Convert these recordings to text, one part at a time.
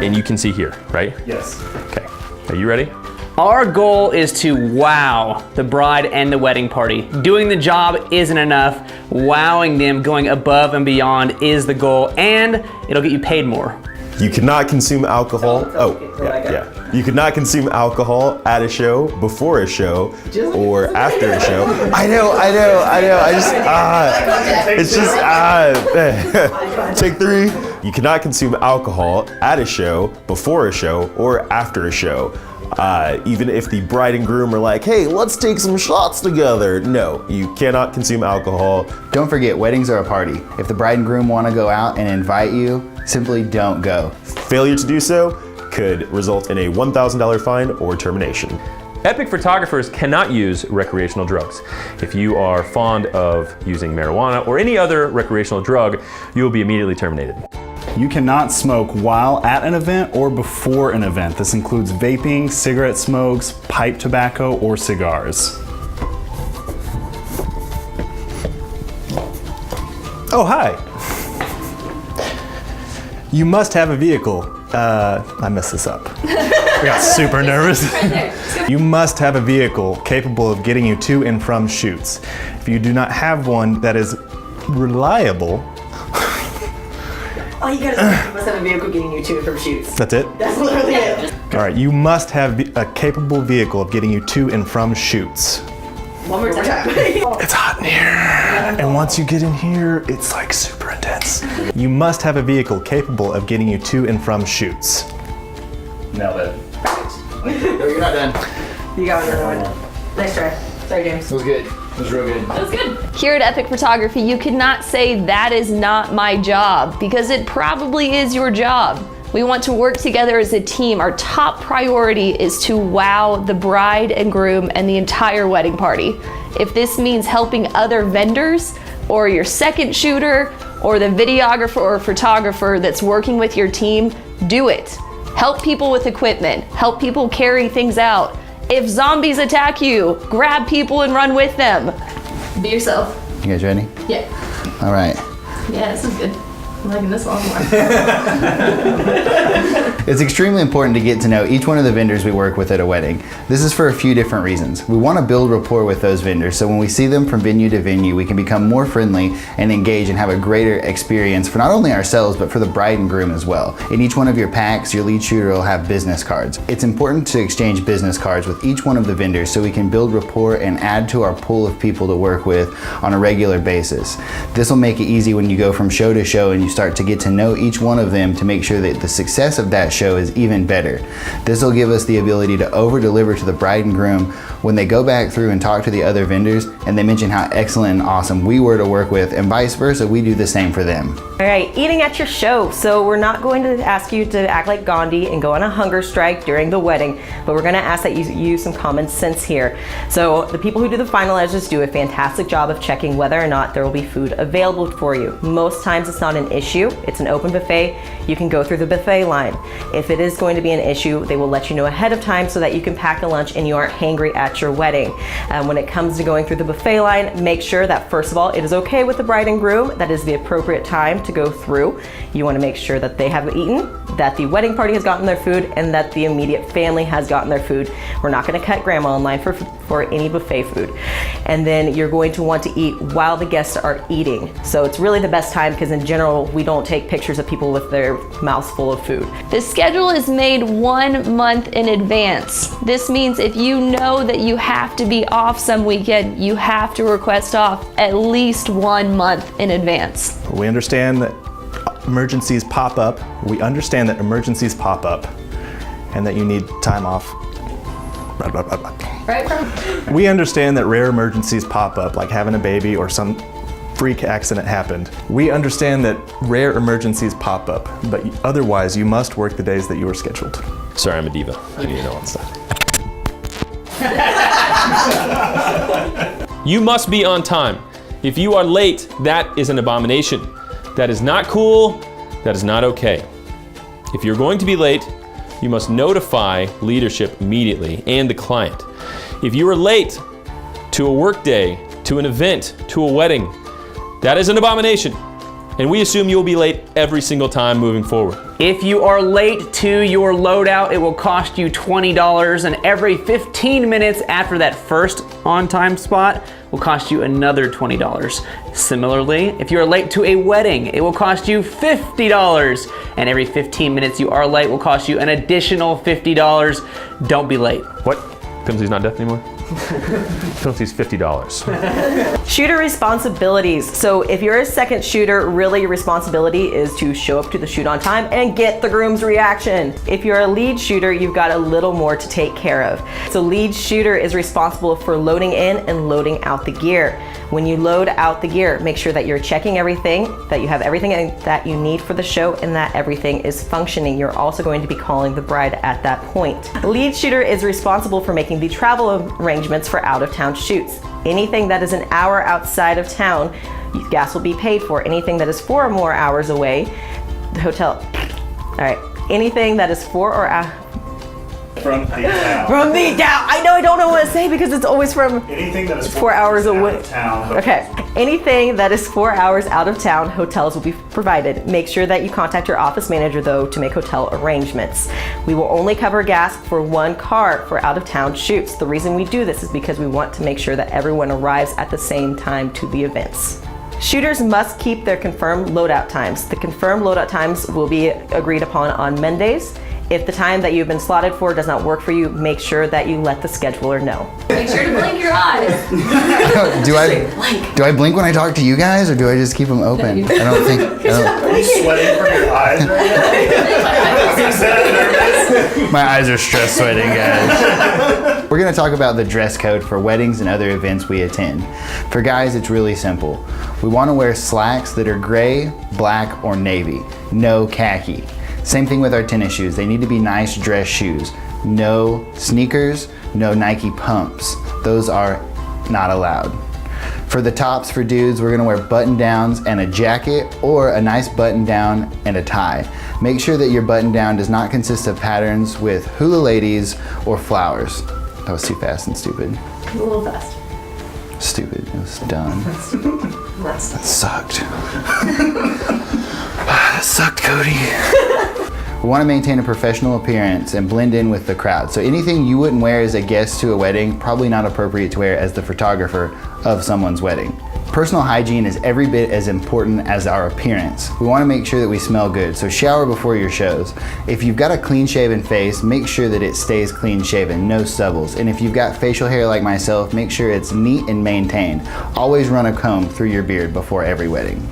and you can see here, right? Yes. Okay, are you ready? Our goal is to wow the bride and the wedding party. Doing the job isn't enough. Wowing them, going above and beyond is the goal, and it'll get you paid more. You cannot consume alcohol. You cannot consume alcohol at a show, before a show, or after a show. I know. Take 3. You cannot consume alcohol at a show, before a show, or after a show. Even if the bride and groom are like, hey, let's take some shots together. No, you cannot consume alcohol. Don't forget, weddings are a party. If the bride and groom want to go out and invite you, simply don't go. Failure to do so could result in a $1,000 fine or termination. Epic photographers cannot use recreational drugs. If you are fond of using marijuana or any other recreational drug, you will be immediately terminated. You cannot smoke while at an event or before an event. This includes vaping, cigarette smokes, pipe tobacco, or cigars. Oh, hi. You must have a vehicle. I messed this up. I got super nervous. You must have a vehicle capable of getting you to and from shoots. If you do not have one that is reliable, all you gotta say, you must have a vehicle getting you to and from shoots. that's it? That's literally it. All right, you must have a capable vehicle of getting you to and from shoots. One more time. It's hot in here. And once you get in here, it's like super intense. You must have a vehicle capable of getting you to and from shoots. Nailed it. You're not done. You got another one. Nice try. Sorry, James. It was good. It was real good. That was good. Here at Epic Photography, you cannot say that is not my job, because it probably is your job. We want to work together as a team. Our top priority is to wow the bride and groom and the entire wedding party. If this means helping other vendors, or your second shooter, or the videographer or photographer that's working with your team, do it. Help people with equipment. Help people carry things out. If zombies attack you, grab people and run with them. Be yourself. You guys ready? Yeah. All right. Yeah, this is good. I'm liking this one more. It's extremely important to get to know each one of the vendors we work with at a wedding. This is for a few different reasons. We want to build rapport with those vendors, so when we see them from venue to venue, we can become more friendly and engage and have a greater experience for not only ourselves, but for the bride and groom as well. In each one of your packs, your lead shooter will have business cards. It's important to exchange business cards with each one of the vendors so we can build rapport and add to our pool of people to work with on a regular basis. This will make it easy when you go from show to show and you start to get to know each one of them to make sure that the success of that show is even better. This will give us the ability to over-deliver to the bride and groom when they go back through and talk to the other vendors and they mention how excellent and awesome we were to work with, and vice versa, we do the same for them. All right, eating at your show. So we're not going to ask you to act like Gandhi and go on a hunger strike during the wedding, but we're gonna ask that you use some common sense here. So the people who do the finalizers do a fantastic job of checking whether or not there will be food available for you. Most times it's not an issue. It's an open buffet. You can go through the buffet line. If it is going to be an issue, they will let you know ahead of time so that you can pack a lunch and you aren't hangry at your wedding. When it comes to going through the buffet line, make sure that first of all, it is okay with the bride and groom. That is the appropriate time to go through. You want to make sure that they have eaten, that the wedding party has gotten their food, and that the immediate family has gotten their food. We're not going to cut grandma in line for any buffet food. And then you're going to want to eat while the guests are eating. So it's really the best time, because in general, we don't take pictures of people with their mouths full of food. The schedule is made 1 month in advance. This means if you know that you have to be off some weekend, you have to request off at least 1 month in advance. We understand that emergencies pop up. We understand that emergencies pop up and that you need time off. Blah, blah, blah, blah. Right? We understand that rare emergencies pop up, like having a baby or some freak accident happened. We understand that rare emergencies pop up, but otherwise you must work the days that you are scheduled. Sorry, I'm a diva. I need to know all that stuff. You must be on time. If you are late, that is an abomination. That is not cool. That is not okay. If you're going to be late, you must notify leadership immediately and the client. If you are late to a work day, to an event, to a wedding, that is an abomination. and we assume you'll be late every single time moving forward. If you are late to your loadout, it will cost you $20, and every 15 minutes after that first on-time spot will cost you another $20. Similarly, if you are late to a wedding, it will cost you $50, and every 15 minutes you are late will cost you an additional $50. Don't be late. What? Pimsley's not deaf anymore? Pimsley's $50. Shooter responsibilities. So if you're a second shooter, really your responsibility is to show up to the shoot on time and get the groom's reaction. If you're a lead shooter, you've got a little more to take care of. So lead shooter is responsible for loading in and loading out the gear. When you load out the gear, make sure that you're checking everything, that you have everything that you need for the show, and that everything is functioning. You're also going to be calling the bride at that point. Lead shooter is responsible for making the travel arrangements for out-of-town shoots. Anything that is an hour outside of town, gas will be paid for. Anything that is 4 or more hours away, the hotel. All right, anything that is 4 or From the town. from the down. I know I don't know what to say because it's always from Anything that is 4 hours away. out of town. Okay. Anything that is 4 hours out of town, hotels will be provided. Make sure that you contact your office manager though to make hotel arrangements. We will only cover gas for 1 car for out of town shoots. The reason we do this is because we want to make sure that everyone arrives at the same time to the events. Shooters must keep their confirmed loadout times. The confirmed loadout times will be agreed upon on Mondays. If the time that you've been slotted for does not work for you, make sure that you let the scheduler know. Make sure to blink your eyes. do I blink when I talk to you guys, or do I just keep them open? I don't think. Are you sweating from your eyes right now? My eyes are stress sweating, guys. We're going to talk about the dress code for weddings and other events we attend. For guys, it's really simple. We want to wear slacks that are gray, black, or navy. No khaki. Same thing with our tennis shoes. They need to be nice dress shoes. No sneakers, no Nike pumps. Those are not allowed. For the tops for dudes, we're gonna wear button downs and a jacket, or a nice button down and a tie. Make sure that your button down does not consist of patterns with hula ladies or flowers. That was too fast and stupid. A little fast. Stupid, it was done. That sucked. That sucked, Cody. We want to maintain a professional appearance and blend in with the crowd. So anything you wouldn't wear as a guest to a wedding, probably not appropriate to wear as the photographer of someone's wedding. Personal hygiene is every bit as important as our appearance. We want to make sure that we smell good, so shower before your shows. If you've got a clean shaven face, make sure that it stays clean shaven, no stubbles. And if you've got facial hair like myself, make sure it's neat and maintained. Always run a comb through your beard before every wedding.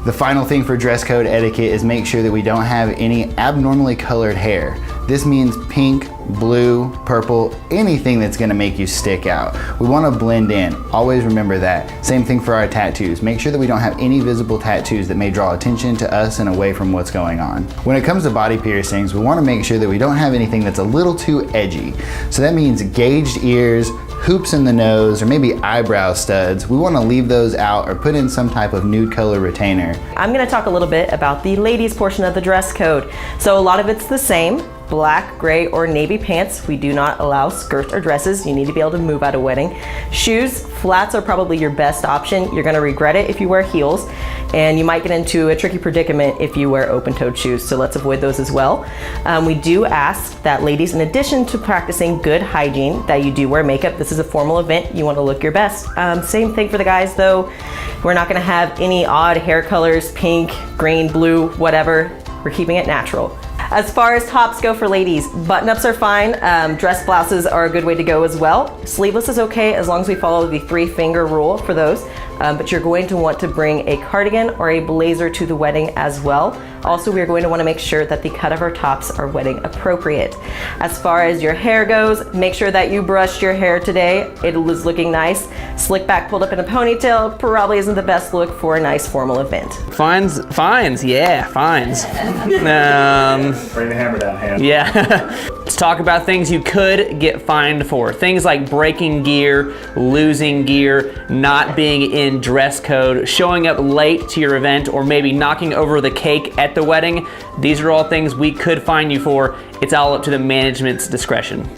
The final thing for dress code etiquette is make sure that we don't have any abnormally colored hair. This means pink, blue, purple, anything that's gonna make you stick out. We wanna blend in, always remember that. Same thing for our tattoos. Make sure that we don't have any visible tattoos that may draw attention to us and away from what's going on. When it comes to body piercings, we wanna make sure that we don't have anything that's a little too edgy. So that means gauged ears, hoops in the nose, or maybe eyebrow studs. We want to leave those out or put in some type of nude color retainer. I'm going to talk a little bit about the ladies portion of the dress code. So a lot of it's the same. Black, gray, or navy pants. We do not allow skirts or dresses. You need to be able to move at a wedding. Shoes, flats are probably your best option. You're gonna regret it if you wear heels, and you might get into a tricky predicament if you wear open-toed shoes, so let's avoid those as well. We do ask that ladies, in addition to practicing good hygiene, that you do wear makeup. This is a formal event. You wanna look your best. Same thing for the guys though. We're not gonna have any odd hair colors, pink, green, blue, whatever. We're keeping it natural. As far as tops go for ladies, button-ups are fine. Dress blouses are a good way to go as well. Sleeveless is okay as long as we follow the 3-finger rule for those. But you're going to want to bring a cardigan or a blazer to the wedding as well. Also, we're going to want to make sure that the cut of our tops are wedding appropriate. As far as your hair goes, make sure that you brushed your hair today. It is looking nice. Slick back pulled up in a ponytail probably isn't the best look for a nice formal event. Fines, yeah, fines. Bring the hammer down, hand. Yeah. Let's talk about things you could get fined for. Things like breaking gear, losing gear, not being in dress code, showing up late to your event, or maybe knocking over the cake at the wedding. These are all things we could fine you for. It's all up to the management's discretion.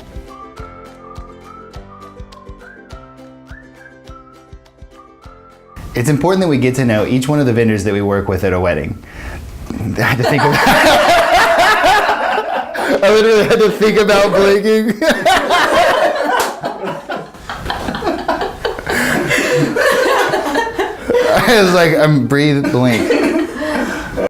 It's important that we get to know each one of the vendors that we work with at a wedding. I had to think about I literally had to think about blinking. I was like, I'm breathe, blink.